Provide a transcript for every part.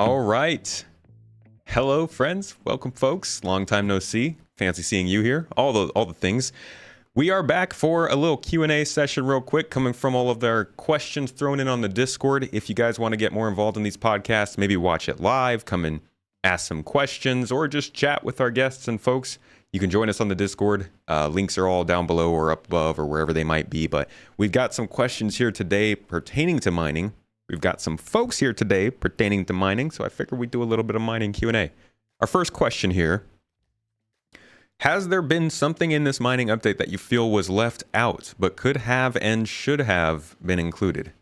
All right. Hello, friends. Welcome, folks. Long time no see. Fancy seeing you here. All the things. We are back for a little Q&A session real quick, coming from all of their questions thrown in on the Discord. If you guys want to get more involved in these podcasts, maybe watch it live, come and ask some questions, or just chat with our guests and folks, you can join us on the Discord. Links are all down below or up above or wherever they might be. But we've got some questions here today pertaining to mining. We've got some folks here today pertaining to mining, so I figured we'd do a little bit of mining Q&A. Our first question here. Has there been something in this mining update that you feel was left out, but could have and should have been included?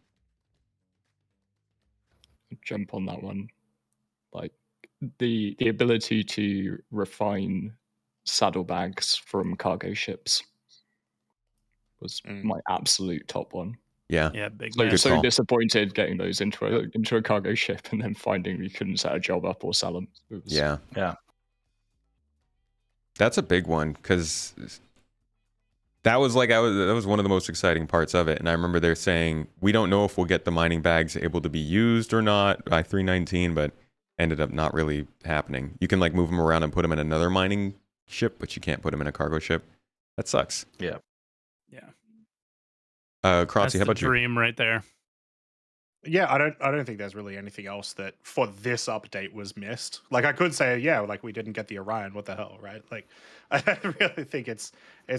Jump on that one. Like the ability to refine saddlebags from cargo ships was my absolute top one. Yeah, big So, man. so disappointed getting those into a cargo ship and then finding you couldn't set a job up or sell them. Yeah. That's a big one, because that was one of the most exciting parts of it. And I remember they're saying, we don't know if we'll get the mining bags able to be used or not by 319, but ended up not really happening. You can like move them around and put them in another mining ship, but you can't put them in a cargo ship. That sucks. Yeah. Croncy, how about you? Dream right there. Yeah, I don't think there's really anything else that for this update was missed. Like I could say, yeah, like we didn't get the Orion. What the hell, right? Like I really think it's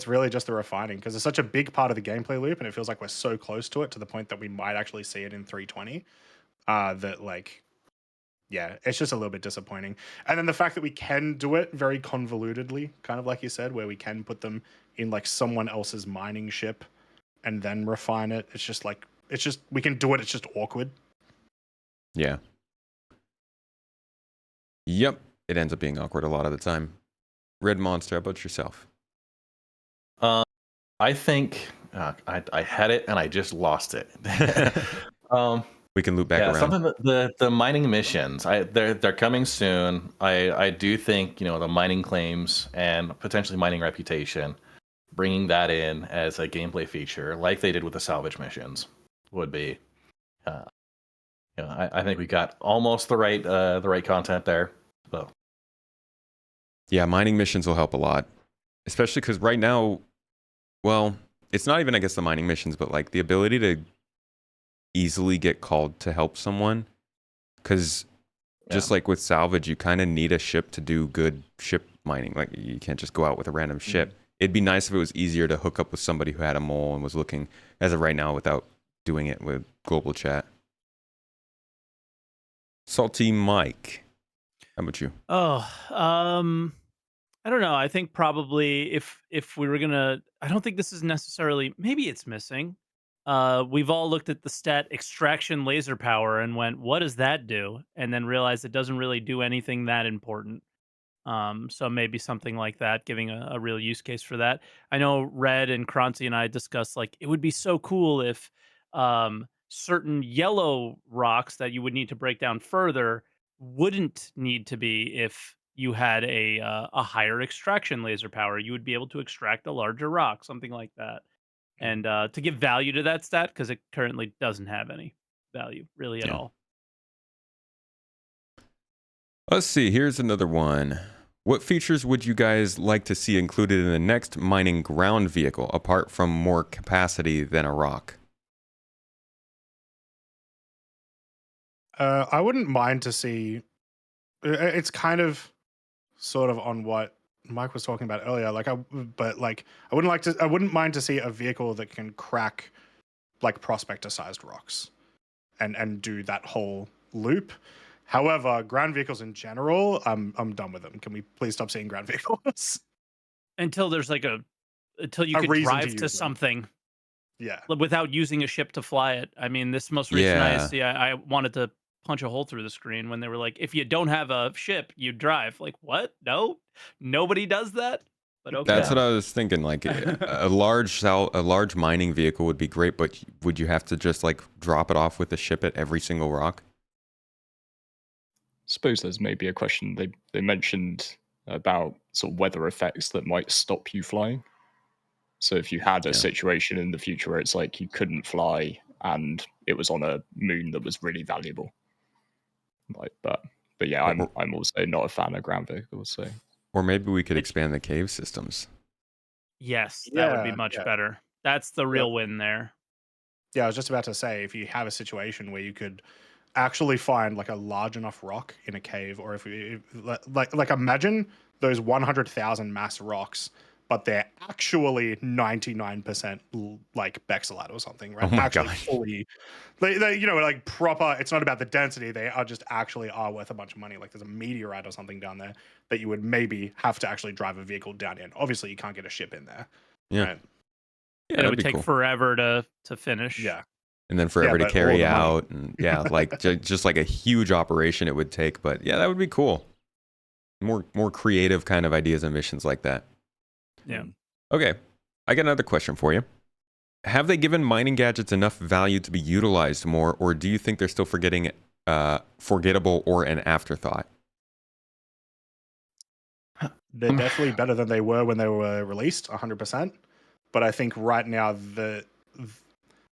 really just the refining, because it's such a big part of the gameplay loop, and it feels like we're so close to it, to the point that we might actually see it in 320. That like, yeah, it's just a little bit disappointing. And then the fact that we can do it very convolutedly, kind of like you said, where we can put them in like someone else's mining ship and then refine it. It's just like, we can do it. It's just awkward. Yeah. Yep. It ends up being awkward a lot of the time. Red Monster, how about yourself? I think I had it and I just lost it. We can loop back around. Something that the mining missions, they're coming soon. I do think, the mining claims and potentially mining reputation, bringing that in as a gameplay feature, like they did with the salvage missions, would be. I think we got almost the right content there. So. Yeah, mining missions will help a lot, especially because right now, well, it's not even, I guess, the mining missions, but like the ability to easily get called to help someone, because just like with salvage, you kind of need a ship to do good ship mining. Like you can't just go out with a random ship. It'd be nice if it was easier to hook up with somebody who had a mole and was looking, as of right now, without doing it with global chat. SaltEMike, how about you? I don't know. I think probably if we were gonna, I don't think this is necessarily. Maybe it's missing. We've all looked at the stat extraction laser power and went, "What does that do?" And then realized it doesn't really do anything that important. So maybe something like that, giving a real use case for that. I know Red and Croncy and I discussed, like, it would be so cool if certain yellow rocks that you would need to break down further wouldn't need to be if you had a higher extraction laser power. You would be able to extract a larger rock, something like that. And to give value to that stat, because it currently doesn't have any value really at all. Let's see, here's another one. What features would you guys like to see included in the next mining ground vehicle, apart from more capacity than a rock? I wouldn't mind to see. It's kind of, sort of on what Mike was talking about earlier. I wouldn't mind to see a vehicle that can crack like prospector-sized rocks, and do that whole loop. However, ground vehicles in general, I'm done with them. Can we please stop seeing ground vehicles? Until there's until you A could reason drive to to use them. something. Yeah. Without using a ship to fly it. I mean, this most recent Yeah. ISC, I wanted to punch a hole through the screen when they were like, if you don't have a ship, you drive. Like, what? No, nobody does that. But okay. That's what I was thinking. Like a large mining vehicle would be great, but would you have to just like drop it off with a ship at every single rock? Suppose there's maybe a question they mentioned about sort of weather effects that might stop you flying. So if you had a situation in the future where it's like you couldn't fly and it was on a moon that was really valuable, Like, but yeah, I'm also not a fan of ground vehicles. So, or maybe we could expand the cave systems. Yes, that would be much Yeah. better. That's the real win there. Yeah, I was just about to say, if you have a situation where you could actually find like a large enough rock in a cave, or if you like imagine those 100,000 mass rocks, but they're actually 99% like Bexelat or something, right? Oh my actually God. fully, they you know, like proper. It's not about the density; they are just actually are worth a bunch of money. Like there's a meteorite or something down there that you would maybe have to actually drive a vehicle down in. Obviously, you can't get a ship in there. Yeah. Right? Yeah, And it that'd would be take cool. forever to finish. Yeah. And then forever to but all carry the money. out, and yeah, like just like a huge operation it would take. But yeah, that would be cool. More creative kind of ideas and missions like that. Yeah. Okay, I got another question for you. Have they given mining gadgets enough value to be utilized more, or do you think they're still forgettable or an afterthought? They're definitely better than they were when they were released, 100%. But I think right now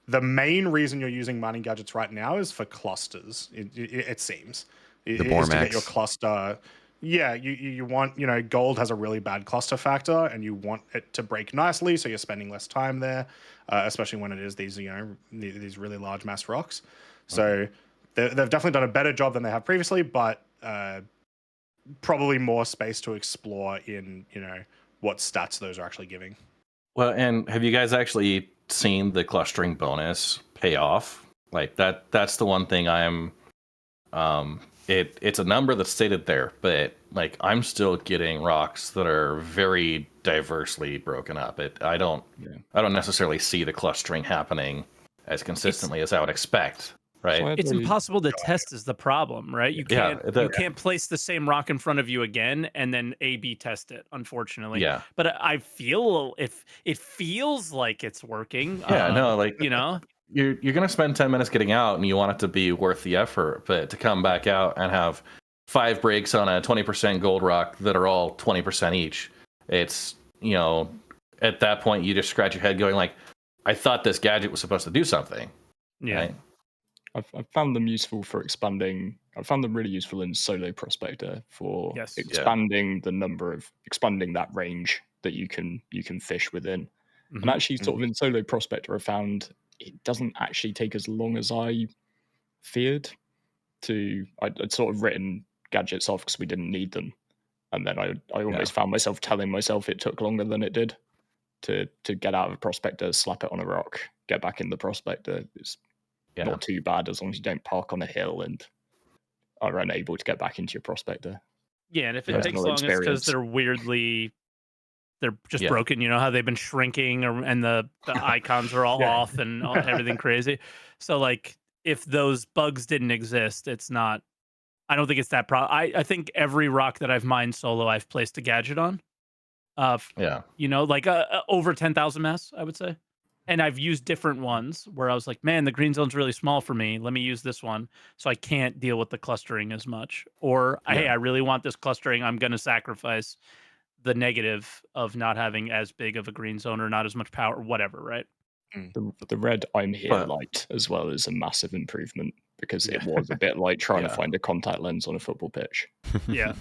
the main reason you're using mining gadgets right now is for clusters. It seems The is to get your Bormax. cluster. Yeah, you want, you know, gold has a really bad cluster factor, and you want it to break nicely, so you're spending less time there, especially when it is these, you know, these really large mass rocks. So they've definitely done a better job than they have previously, but probably more space to explore in, you know, what stats those are actually giving. Well, and have you guys actually seen the clustering bonus pay off? Like that's the one thing it's a number that's stated there, but like I'm still getting rocks that are very diversely broken up. I don't necessarily see the clustering happening as consistently as I would expect, right? It's impossible to test is the problem, right? You can't place the same rock in front of you again and then A/B test it, unfortunately. Yeah. But I feel if it feels like it's working. Yeah, no, like you know, you're gonna spend 10 minutes getting out and you want it to be worth the effort, but to come back out and have 5 breaks on a 20% gold rock that are all 20% each, it's, you know, at that point you just scratch your head going like, I thought this gadget was supposed to do something. yeah. Right? I've found them useful for expanding. I found them really useful in Solo Prospector for expanding that range that you can fish within. And actually, sort of in Solo Prospector, I found it doesn't actually take as long as I feared. I'd sort of written gadgets off because we didn't need them, and then I almost found myself telling myself it took longer than it did to get out of a prospector, slap it on a rock, get back in the prospector. It's not too bad as long as you don't park on a hill and are unable to get back into your prospector. Yeah, and if it takes long, it's because they're just broken. You know how they've been shrinking, and the icons are all off and everything crazy. So like, if those bugs didn't exist, it's not. I don't think it's that problem. I think every rock that I've mined solo, I've placed a gadget on. You know, like over 10,000 mass, I would say. And I've used different ones where I was like, man, the green zone's really small for me. Let me use this one so I can't deal with the clustering as much. Or, hey, I really want this clustering. I'm going to sacrifice the negative of not having as big of a green zone or not as much power, whatever, right? The red I'm here light as well is a massive improvement because it was a bit like trying to find a contact lens on a football pitch. Yeah.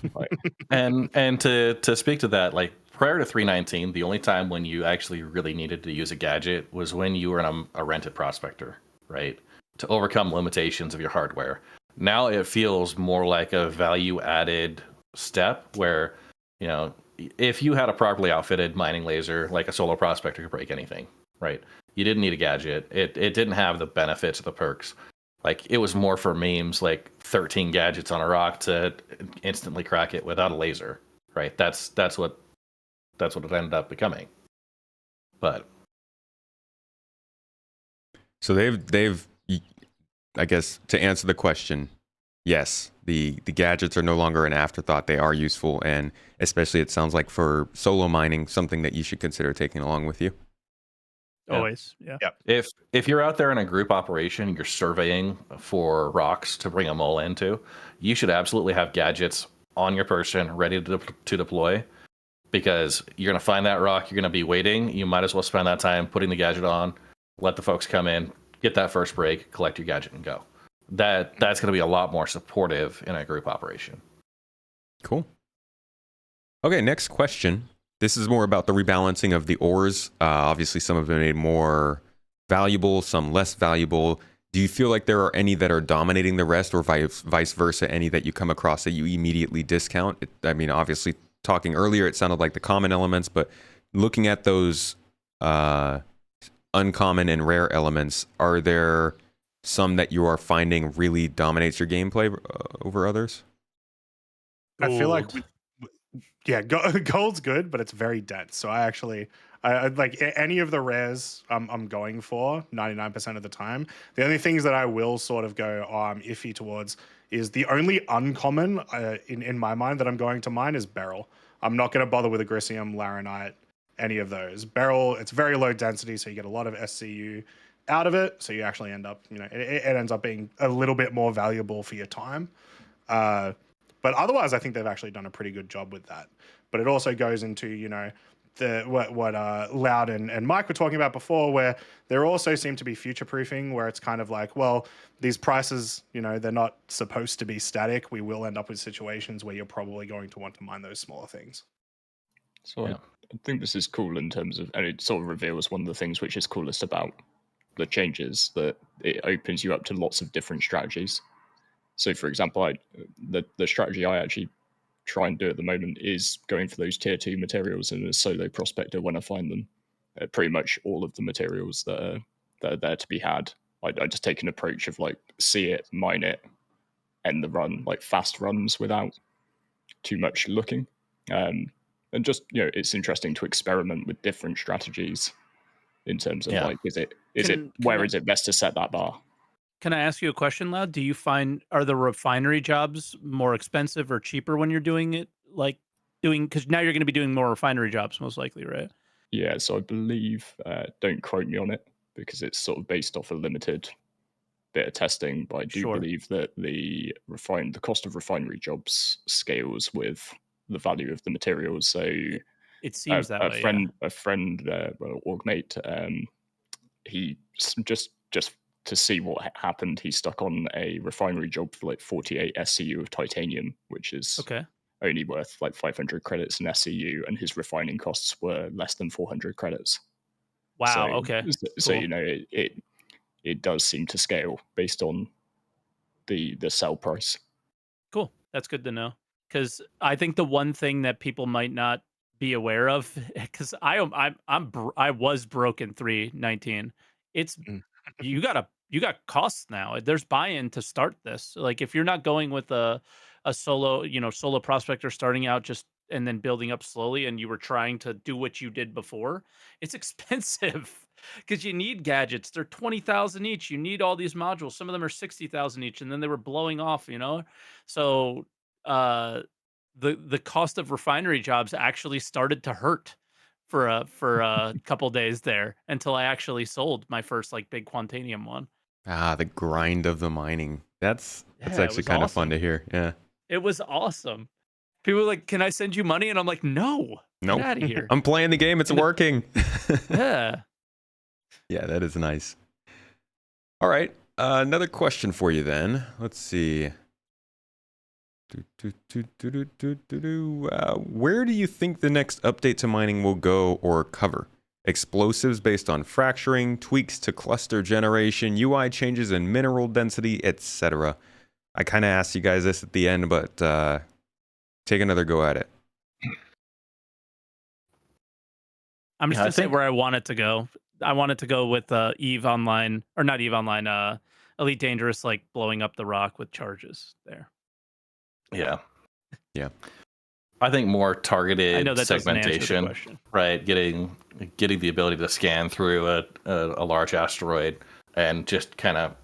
And to speak to that, like prior to 3.19, the only time when you actually really needed to use a gadget was when you were in a rented prospector, right? To overcome limitations of your hardware. Now it feels more like a value added step where, you know, if you had a properly outfitted mining laser, like a solo prospector could break anything, right? You didn't need a gadget. It didn't have the benefits or the perks. Like it was more for memes, like 13 gadgets on a rock to instantly crack it without a laser, right? That's what it ended up becoming. But so they've I guess to answer the question, yes, the gadgets are no longer an afterthought. They are useful, and especially it sounds like for solo mining, something that you should consider taking along with you. Always, yeah. If you're out there in a group operation, you're surveying for rocks to bring a mole into, you should absolutely have gadgets on your person ready to deploy, because you're going to find that rock, you're going to be waiting. You might as well spend that time putting the gadget on, let the folks come in, get that first break, collect your gadget, and go. that's going to be a lot more supportive in a group operation. Cool. Okay, next question. This is more about the rebalancing of the ores. Obviously, some have been made more valuable, some less valuable. Do you feel like there are any that are dominating the rest, or vice versa, any that you come across that you immediately discount? I mean, obviously, talking earlier, it sounded like the common elements, but looking at those uncommon and rare elements, are there some that you are finding really dominates your gameplay over others? I feel like, Gold. yeah, gold's good, but it's very dense. So I like any of the rares I'm going for 99% of the time. The only things that I will sort of go, oh, I'm iffy towards is the only uncommon in my mind that I'm going to mine is beryl. I'm not going to bother with agricium, laranite, any of those. Beryl, it's very low density, so you get a lot of SCU out of it. So you actually end up, it ends up being a little bit more valuable for your time. But otherwise, I think they've actually done a pretty good job with that. But it also goes into, what Loud and Mike were talking about before, where there also seem to be future proofing, where it's kind of like, well, these prices, they're not supposed to be static. We will end up with situations where you're probably going to want to mine those smaller things. So I think this is cool in terms of, and it sort of reveals one of the things which is coolest about the changes, that it opens you up to lots of different strategies. So, for example, the strategy I actually try and do at the moment is going for those tier 2 materials in a solo prospector when I find them. Pretty much all of the materials that are there to be had. I just take an approach of like see it, mine it, end the run, like fast runs without too much looking. And just, it's interesting to experiment with different strategies in terms of like, is it best to set that bar? Can I ask you a question, Loud? Do you find, are the refinery jobs more expensive or cheaper when you're doing it? Because now you're going to be doing more refinery jobs, most likely, right? Yeah, so I believe, don't quote me on it, because it's sort of based off a limited bit of testing, but I do believe that the cost of refinery jobs scales with the value of the materials. So it seems that way. A friend, Augmate, he just to see what happened, he stuck on a refinery job for like 48 SCU of titanium, which is only worth like 500 credits in SCU, and his refining costs were less than 400 credits. Wow. So cool. It does seem to scale based on the sell price. Cool. That's good to know. Because I think the one thing that people might not be aware of, because I was broke in 3.19. It's you got costs now. There's buy-in to start this. Like if you're not going with a solo prospector starting out just and then building up slowly, and you were trying to do what you did before, it's expensive. Because you need gadgets. They're 20,000 each. You need all these modules. Some of them are 60,000 each, and then they were blowing off. So the cost of refinery jobs actually started to hurt for a couple days there until I actually sold my first like big Quantanium one. The grind of the mining. That's actually kind of fun to hear. Yeah. It was awesome. People were like, "Can I send you money?" And I'm like, "No, get out of here. I'm playing the game. It's working." Yeah. Yeah, that is nice. All right. Another question for you then. Let's see. Where do you think the next update to mining will go or cover? Explosives based on fracturing, tweaks to cluster generation, UI changes in mineral density, etc. I kind of asked you guys this at the end, but take another go at it. I'm just going to say where I want it to go. I want it to go with EVE Online, or not EVE Online, Elite Dangerous, like blowing up the rock with charges there. Yeah. I think more targeted segmentation, right? Getting the ability to scan through a large asteroid and just kind of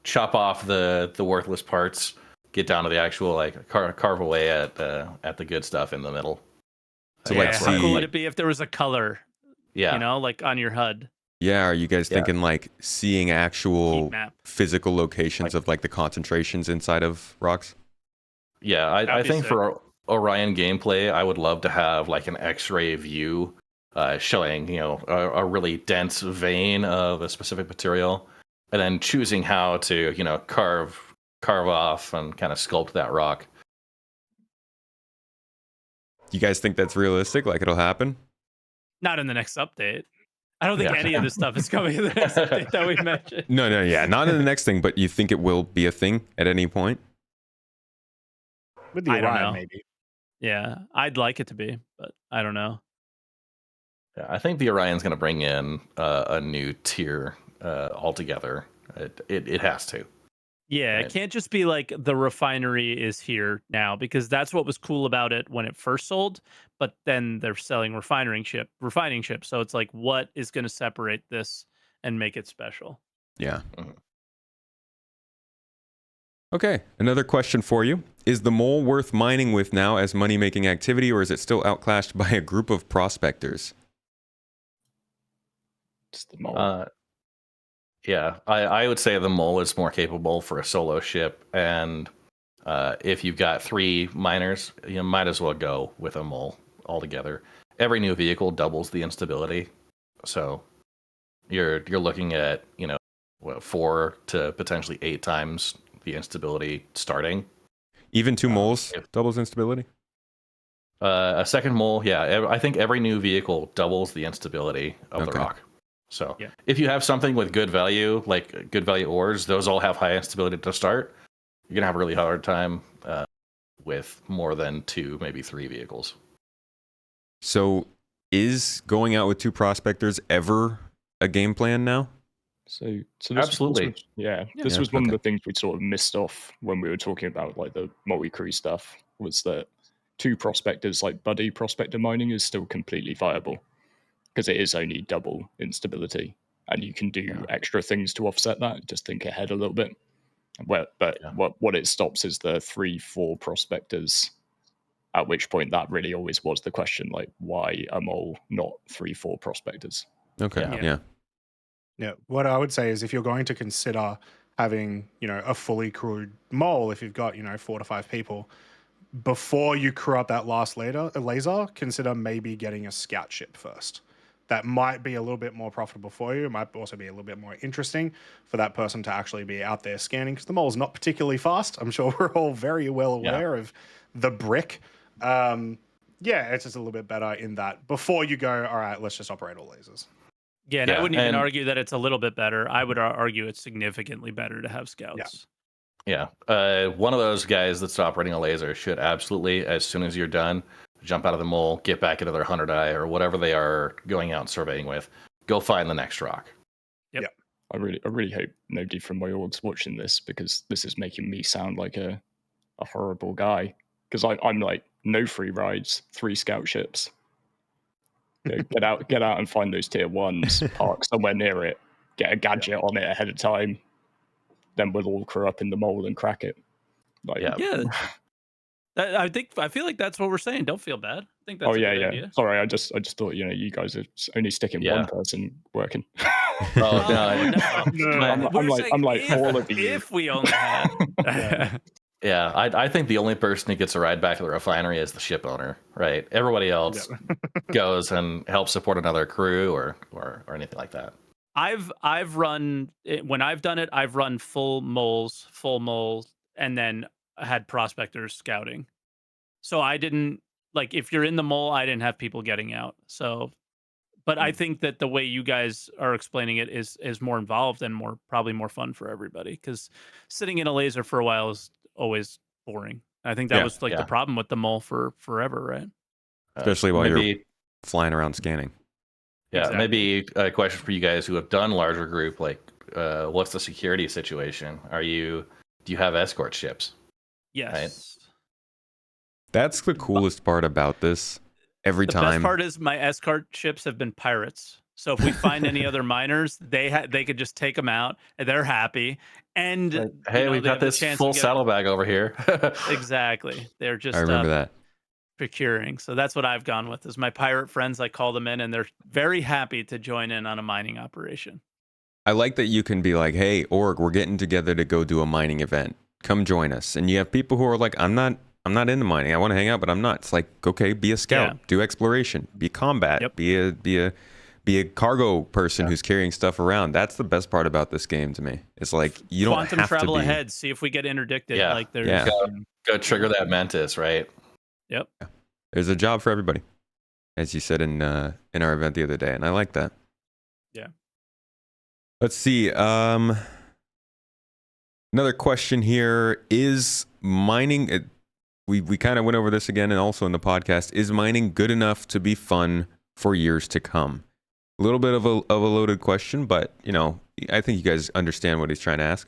chop off the worthless parts, get down to the actual like carve away at the good stuff in the middle. So how cool would it be if there was a color? Yeah, like on your HUD. Yeah, are you guys thinking like seeing actual physical locations of like the concentrations inside of rocks? Yeah, I think for Orion gameplay, I would love to have like an X-ray view showing, a really dense vein of a specific material, and then choosing how to, carve off and kind of sculpt that rock. You guys think that's realistic? Like it'll happen? Not in the next update. I don't think Yeah. any of this stuff is coming in the next update that we mentioned. No, yeah, not in the next thing, but you think it will be a thing at any point? With the I don't Orion, know. maybe. Yeah, I'd like it to be, but I don't know. Yeah, I think the Orion's going to bring in a new tier altogether. It has to. Yeah, Right. it can't just be like the refinery is here now, because that's what was cool about it when it first sold. But then they're selling refining ships. So it's like, what is going to separate this and make it special? Yeah. Mhm. Okay, another question for you. Is the mole worth mining with now as money-making activity, or is it still outclassed by a group of prospectors? It's the mole. Yeah, I would say the mole is more capable for a solo ship, and if you've got 3 miners, you might as well go with a mole altogether. Every new vehicle doubles the instability, so you're looking at 4 to potentially 8 times the instability starting. Even 2 moles doubles instability? A second mole, yeah. I think every new vehicle doubles the instability of the Okay. rock. So Yeah. if you have something with good value, like good value ores, those all have high instability to start. You're gonna have a really hard time with more than 2, maybe 3 vehicles. So is going out with 2 prospectors ever a game plan now? So this, Absolutely. this Yeah, was one okay. of the things we sort of missed off when we were talking about like the multi-crew stuff, was that 2 prospectors, like buddy prospector mining, is still completely viable because it is only double instability, and you can do extra things to offset that. Just think ahead a little bit. But what it stops is the 3-4 prospectors. At which point, that really always was the question: like, why a mole, not 3-4 prospectors? Okay, Yeah. yeah. Yeah. What I would say is if you're going to consider having, a fully crewed mole, if you've got, 4 to 5 people, before you crew up that last laser, consider maybe getting a scout ship first. That might be a little bit more profitable for you. It might also be a little bit more interesting for that person to actually be out there scanning, because the mole's not particularly fast. I'm sure we're all very well aware of the brick. Yeah, it's just a little bit better in that before you go, all right, let's just operate all lasers. Yeah, and I Yeah, wouldn't even and- argue that it's a little bit better. I would argue it's significantly better to have scouts. Yeah. One of those guys that's operating a laser should absolutely, as soon as you're done, jump out of the mole, get back into their 100 eye or whatever they are going out surveying with, go find the next rock. I really hope nobody from my org's watching this, because this is making me sound like a horrible guy. Because I'm like, no free rides, 3 scout ships. Get out and find those tier 1s, park somewhere near it, get a gadget on it ahead of time, then we'll all crew up in the mole and crack it. Like, Yeah. I feel like that's what we're saying. Don't feel bad. I think that's a good idea. Sorry, I just thought you guys are only sticking one person working. Oh, no. I'm like if, all of you. If we only had. Yeah, I think the only person who gets a ride back to the refinery is the ship owner, right? Everybody else goes and helps support another crew or anything like that. I've run, when I've done it, I've run full moles, and then had prospectors scouting. So I didn't, like, if you're in the mole, I didn't have people getting out. So, but I think that the way you guys are explaining it is more involved and probably more fun for everybody, because sitting in a laser for a while is always boring. I think that was the problem with the mole for forever, right? Especially while you're flying around scanning. Yeah, Exactly. maybe a question for you guys who have done larger group, like what's the security situation? Do you have escort ships? Yes. Right? That's the coolest part about this. The best part is my escort ships have been pirates. So if we find any other miners, they could just take them out, and they're happy. And like, hey, we've got this full saddlebag over here. Exactly. They're just I remember that. procuring. So that's what I've gone with, is my pirate friends. I call them in, and they're very happy to join in on a mining operation. I like that you can be like, hey, org, we're getting together to go do a mining event. Come join us. And you have people who are like, I'm not into mining. I want to hang out, but I'm not. It's like, okay, be a scout, do exploration, be combat, be be a cargo person who's carrying stuff around. That's the best part about this game to me. It's like you don't Quantum have travel to be ahead. See if we get interdicted. Yeah. Like there's Yeah. Go trigger that mantis, right? Yep. There's a job for everybody, as you said in our event the other day, and I like that. Yeah. Let's see. Another question here: is mining? We kind of went over this again, and also in the podcast. Is mining good enough to be fun for years to come? A little bit of a loaded question, but you know, I think you guys understand what he's trying to ask.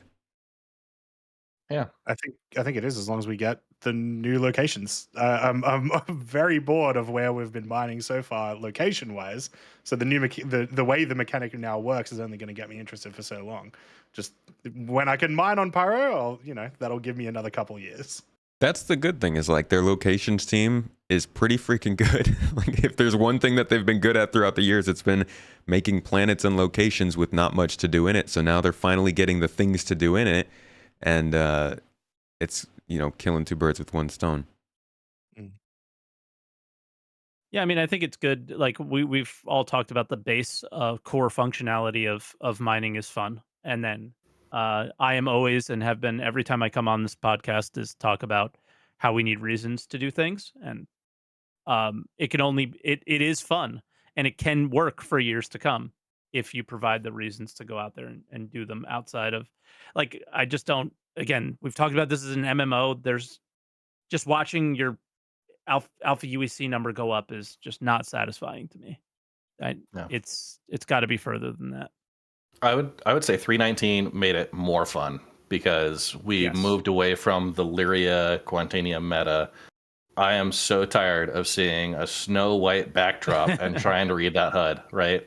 Yeah. I think it is, as long as we get the new locations. I'm very bored of where we've been mining so far, location wise. So the new the way the mechanic now works is only going to get me interested for so long. Just when I can mine on Pyro, that'll give me another couple years. That's the good thing, is like their locations team is pretty freaking good. Like if there's one thing that they've been good at throughout the years, it's been making planets and locations with not much to do in it. So now they're finally getting the things to do in it, and it's killing two birds with one stone. Yeah, I mean, I think it's good. Like we've all talked about the base core functionality of mining is fun, and then I am always and have been every time I come on this podcast is talk about how we need reasons to do things, and it is fun and it can work for years to come if you provide the reasons to go out there and do them outside of like I just don't. Again, we've talked about this as an MMO. There's just watching your alpha UEC number go up is just not satisfying to me. No. It's got to be further than that. I would say 319 made it more fun because we moved away from the Lyria Quantanium meta. I am so tired of seeing a snow white backdrop and trying to read that HUD, right?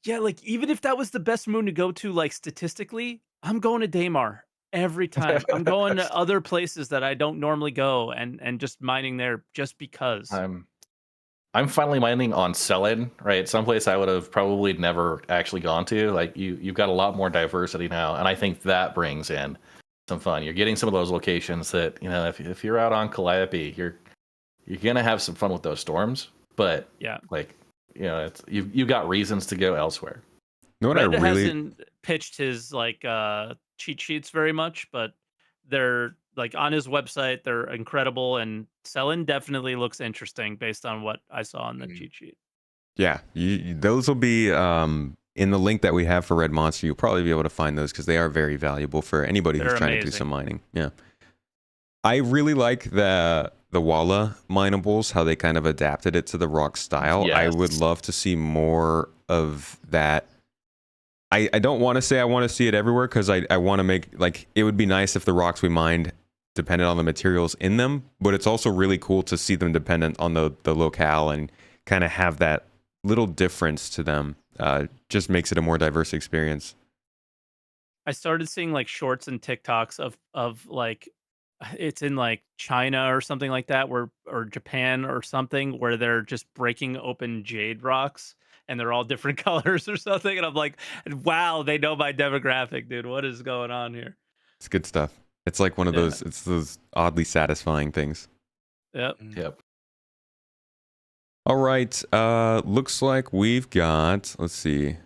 Yeah, like even if that was the best moon to go to, like statistically, I'm going to Daymar every time. I'm going to other places that I don't normally go and just mining there just because. I'm finally mining on Selin, right? Someplace I would have probably never actually gone to. Like you've got a lot more diversity now, and I think that brings in some fun. You're getting some of those locations that if you're out on Calliope, you're gonna have some fun with those storms. But yeah, you've got reasons to go elsewhere. Red hasn't pitched his cheat sheets very much, but they're like on his website, they're incredible, and Selin definitely looks interesting based on what I saw on the cheat sheet. Yeah, those will be in the link that we have for Red Monster. You'll probably be able to find those because they are very valuable for anybody who's trying to do some mining. Yeah, I really like the Walla minables, how they kind of adapted it to the rock style. Yes. I would love to see more of that. I don't want to say I want to see it everywhere because I want to make, like, it would be nice if the rocks we mined depended on the materials in them, but it's also really cool to see them dependent on the locale and kind of have that little difference to them. Just makes it a more diverse experience. I started seeing like shorts and TikToks of like it's in like China or something like that, or Japan or something, where they're just breaking open jade rocks and they're all different colors or something. And I'm like, wow, they know my demographic, dude. What is going on here? It's good stuff. It's like one of those, it's those oddly satisfying things. Yep. All right. Looks like we've got, let's see.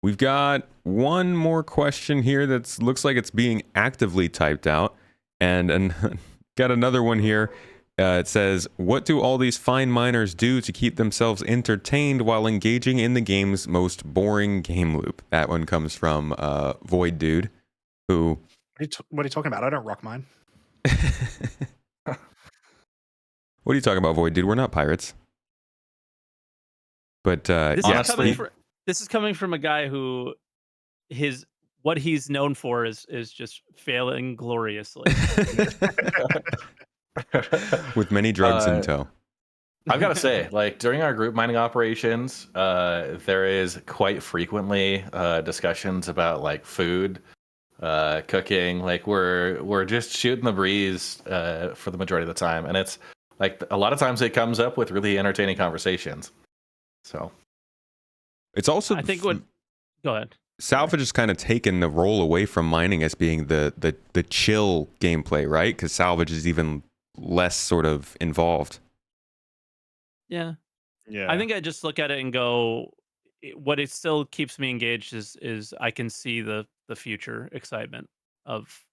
We've got one more question here that looks like it's being actively typed out. And got another one here. It says, what do all these fine miners do to keep themselves entertained while engaging in the game's most boring game loop? That one comes from Void Dude, who... What are you talking about? I don't rock mine. What are you talking about, Void Dude? We're not pirates. But this is coming from a guy who what he's known for is just failing gloriously. With many drugs in tow. I've got to say, like during our group mining operations, there is quite frequently discussions about like food, cooking. Like we're just shooting the breeze for the majority of the time, and it's like a lot of times it comes up with really entertaining conversations. So it's also, I think go ahead. Salvage has kind of taken the role away from mining as being the chill gameplay, right? Because Salvage is even less sort of involved. Yeah. Yeah. I think I just look at it and go, what it still keeps me engaged is I can see the future excitement of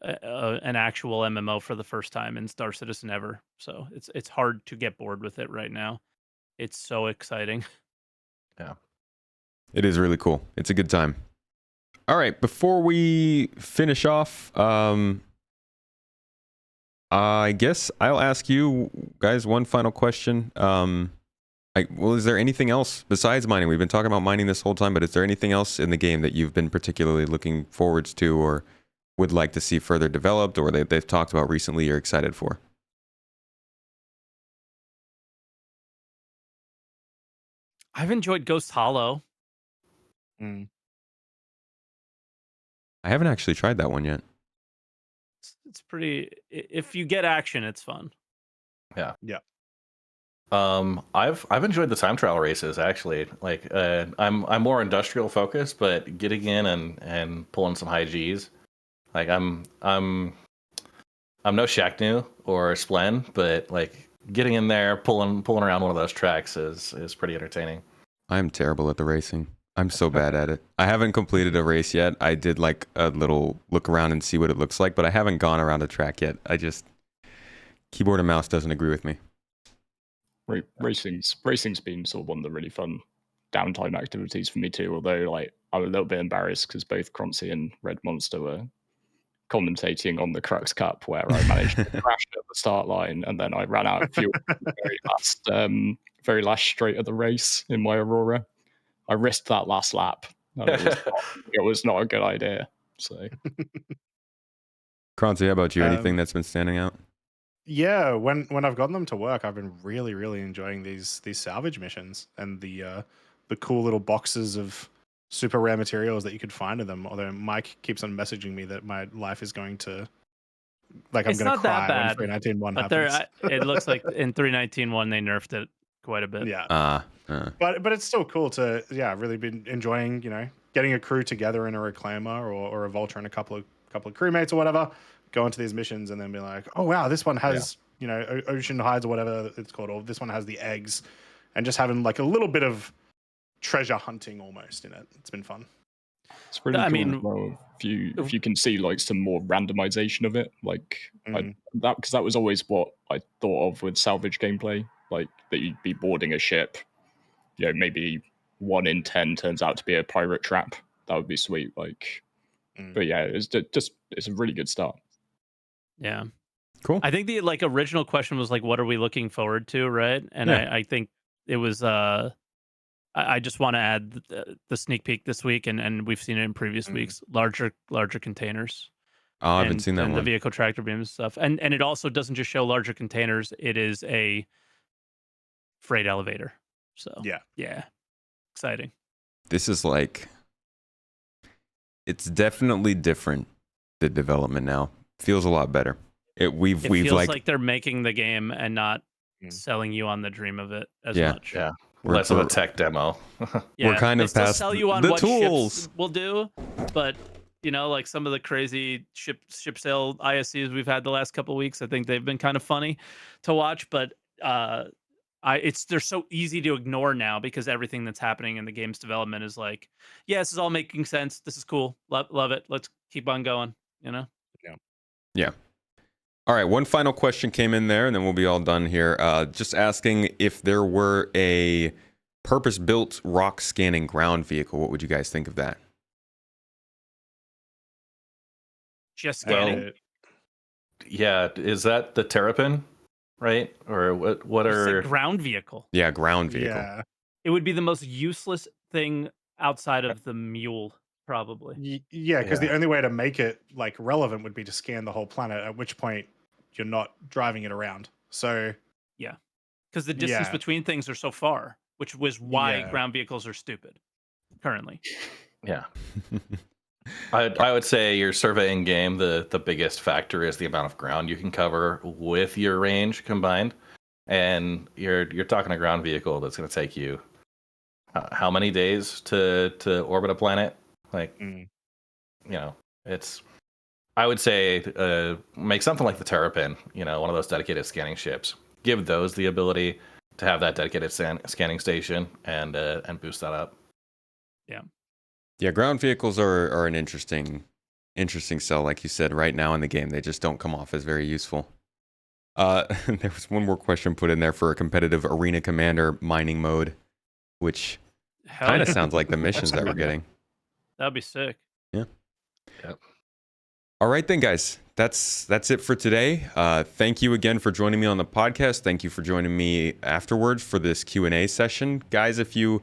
an actual MMO for the first time in Star Citizen ever. So it's hard to get bored with it right now. It's so exciting. Yeah. It is really cool. It's a good time. All right, before we finish off, I guess I'll ask you guys one final question. Well, is there anything else besides mining? We've been talking about mining this whole time, but is there anything else in the game that you've been particularly looking forwards to or would like to see further developed or they've talked about recently you're excited for? I've enjoyed Ghost Hollow. Mm. I haven't actually tried that one yet. It's pretty. If you get action, it's fun. Yeah. Yeah. I've enjoyed the time trial races actually. Like, I'm more industrial focused, but getting in and pulling some high Gs. Like, I'm no Shacknew or Splen, but like getting in there, pulling around one of those tracks is pretty entertaining. I'm terrible at the racing. I'm so bad at it. I haven't completed a race yet. I did like a little look around and see what it looks like, but I haven't gone around a track yet. Keyboard and mouse doesn't agree with me. Racing's been sort of one of the really fun downtime activities for me too. Although like I'm a little bit embarrassed because both Croncy and Red Monster were commentating on the Crux Cup, where I managed to crash at the start line and then I ran out of fuel at the very last straight of the race in my Aurora. I risked that last lap. And it was not a good idea. So Croncy, how about you? Anything that's been standing out? Yeah, when I've gotten them to work, I've been really enjoying these salvage missions and the cool little boxes of super rare materials that you could find in them. Although Mike keeps on messaging me that my life is going to I'm It's going to not that cry when bad, 319.1 but happens. it looks like in 319.1 they nerfed it quite a bit. Yeah. But it's still cool to really been enjoying, getting a crew together in a reclaimer or a vulture and a couple of crewmates or whatever, go into these missions and then be like, oh wow, this one has ocean hides or whatever it's called, or this one has the eggs, and just having like a little bit of treasure hunting almost in it. It's been fun. it's pretty cool as well if you can see like some more randomization of it, like that, because that was always what I thought of with salvage gameplay, like that you'd be boarding a ship, maybe 1 in 10 turns out to be a pirate trap. That would be sweet. Like, but yeah, it's a really good start. Yeah, cool. I think the original question was like, what are we looking forward to, right? And I think it was I just want to add the sneak peek this week, and we've seen it in previous weeks. Larger containers. Oh, I haven't seen that and one. the vehicle tractor beams and stuff. And it also doesn't just show larger containers. It is a freight elevator. So yeah, exciting. This is like, it's definitely different. The development now feels a lot better. It feels like they're making the game and not selling you on the dream of it as much. Yeah. Less of a tech demo. We're kind of past sell you on the what tools ships will do, but like some of the crazy ship sale ISCs we've had the last couple of weeks, I think they've been kind of funny to watch, but they're so easy to ignore now because everything that's happening in the game's development is like, yeah, this is all making sense. This is cool. Love it. Let's keep on going, Yeah. All right, one final question came in there, and then we'll be all done here. Just asking if there were a purpose-built rock scanning ground vehicle, what would you guys think of that? Just scanning. Yeah, is that the Terrapin, right? Or what are ground vehicle? Yeah, ground vehicle. Yeah. It would be the most useless thing outside of the mule, probably. Yeah, because the only way to make it like relevant would be to scan the whole planet, at which point you're not driving it around. So yeah, because the distance between things are so far, which was why ground vehicles are stupid currently. Yeah. I would say your surveying game, the biggest factor is the amount of ground you can cover with your range combined. And you're talking a ground vehicle that's going to take you how many days to orbit a planet? Like, it's, I would say make something like the Terrapin, one of those dedicated scanning ships. Give those the ability to have that dedicated scanning station and boost that up. Yeah, ground vehicles are an interesting sell, like you said. Right now in the game, they just don't come off as very useful. There was one more question put in there for a competitive arena commander mining mode, which Hell kind of yeah. sounds like the missions that we're Absolutely. getting. That'd be sick. All right then, guys. That's it for today. Thank you again for joining me on the podcast. Thank you for joining me afterwards for this Q&A session. Guys, if you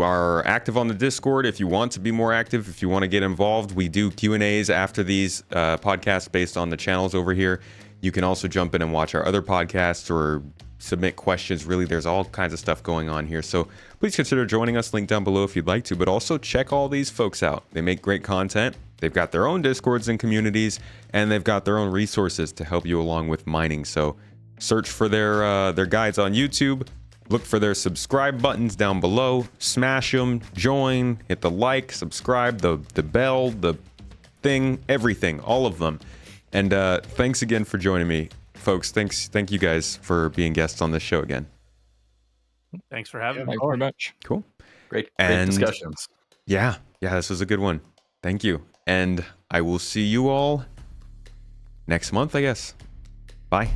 are active on the Discord, if you want to be more active, if you want to get involved, we do Q&As after these podcasts based on the channels over here. You can also jump in and watch our other podcasts or submit questions. Really, there's all kinds of stuff going on here. So please consider joining us. Link down below if you'd like to, but also check all these folks out. They make great content. They've got their own Discords and communities, and they've got their own resources to help you along with mining. So search for their guides on YouTube. Look for their subscribe buttons down below. Smash them, join, hit the like, subscribe, the bell, the thing, everything, all of them. And thanks again for joining me, folks. Thank you guys for being guests on this show again. Thanks for having me. Thank you very much. Cool. Great And- discussions. Yeah, this was a good one. Thank you. And I will see you all next month, I guess. Bye.